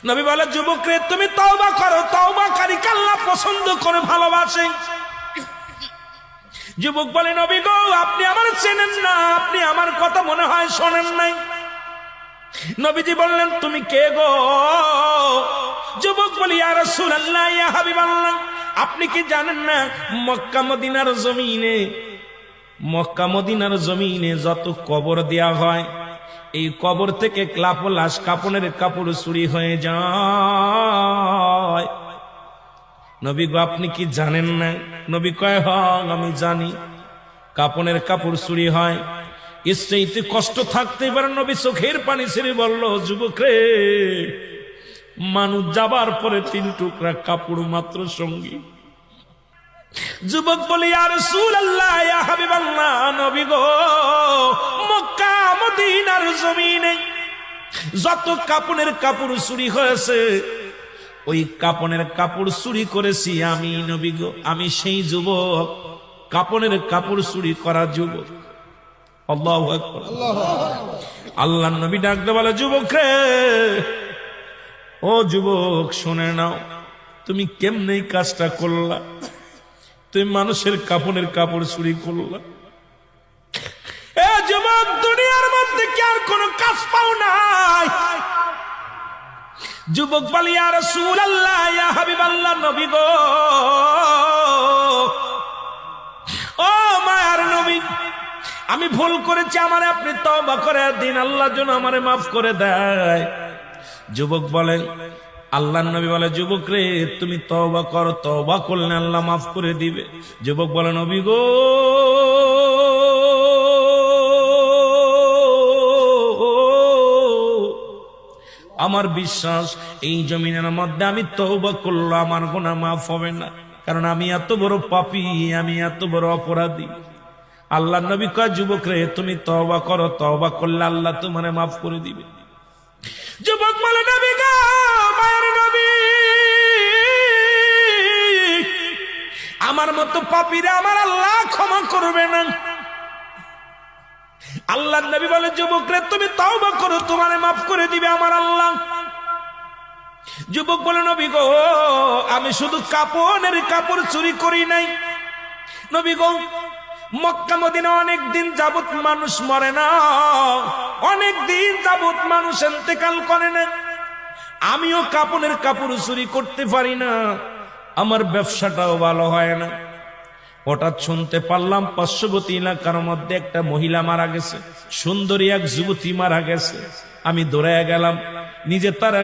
নবী বলে, যুবক রে তুমি তওবা করো, তওবাকারীকে আল্লাহ পছন্দ করে ভালোবাসে। যুবক বলে, নবী গো আপনি আমার চেনেন না, আপনি আমার কথা মনে হয় শোনেন নাই। নবীজি বললেন, তুমি কে গো? যুবক বলি, ইয়া রাসূলুল্লাহ, ইয়া হাবিবাল্লাহ, আপনি কি জানেন না মক্কা মদিনার জমিনে যত কবর দেয়া হয়, এই কবর থেকে লাশ কাপনের কাপড় চুরি হয়ে যায়। নবী গো আপনি কি জানেন না? নবী কয়, হ্যাঁ আমি জানি, কাপনের কাপড় চুরি হয়। এর চাইতে কষ্ট থাকতে পারে? নবী চোখের পানি ছেড়ে বলল, যুবক রে, মানুষ যাবার পরে 3 টুকরা কাপড় মাত্র সঙ্গী। যুবক বলি, ইয়া রাসূলুল্লাহ, ইয়া হাবিবাল্লাহ, নবী গো মক্কা মদিনার জমিনে যত কাপনের কাপড় চুরি হয়েছে, ওই কাপনের কাপড় চুরি করেছি আমি। নবী গো আমি সেই যুবক, কাপনের কাপড় চুরি করা যুবক। আল্লাহু আকবার। আল্লাহর নবী ডাকতে বলে, যুবক রে, ও যুবক শুনে নাও, তুমি কেমনে কাজটা করলা? তুমি মানুষের কাপনের কাপড় চুরি করলা। এ যুবক, দুনিয়ার মধ্যে কি আর কোনো কাজ পাও নাই? যুবক বলে, ইয়া রাসূলুল্লাহ, ইয়া হাবিবাল্লাহ, নবী গো, ও মায়ার নবী, আমি ভুল করেছি, আমারে আপনি তওবা করে দিন, আল্লাহ যেন আমারে মাফ করে দেয়। যুবক বলেন, আল্লাহর নবী বলে, যুবক রে তুমি তওবা করো, তওবা করলে আল্লাহ মাফ করে দিবে। যুবক বলে, নবী গো আমার বিশ্বাস এই জমিনের মধ্যে আমি তওবা করলে আমার গুনাহ মাফ হবে না, কারণ আমি এত বড় পাপী, আমি এত বড় অপরাধী। আল্লাহর নবী কয়, যুবক রে তুমি তওবা করো, তওবা করলে আল্লাহ তোমারে মাফ করে দিবে। যুবক বলে, নবী গো, মায়ের নবী, আমার মতো পাপীরে আমার আল্লাহ ক্ষমা করবে না। আল্লাহর নবী বলে, যুবক রে তুমি তওবা করো, তোমারে মাফ করে দিবে আমার আল্লাহ। যুবক বলে, নবী গো আমি শুধু কাপনের কাপড় চুরি করি নাই। নবী গো মক্কা মদিনা অনেক দিন যাবত মানুষ মরে না, অনেক দিন যাবত মানুষ ইন্তেকাল করে না, আমিও কাপনের কাপড় চুরি করতে পারি না, আমার ব্যবসাটাও ভালো হয় না। হঠাৎ শুনতে পারলাম পার্শ্ববর্তী এলাকার মধ্যে একটা মহিলা মারা গেছে, সুন্দরী এক যুবতী মারা গেছে। আমি দৌড়াইয়া গেলাম, নিজে তার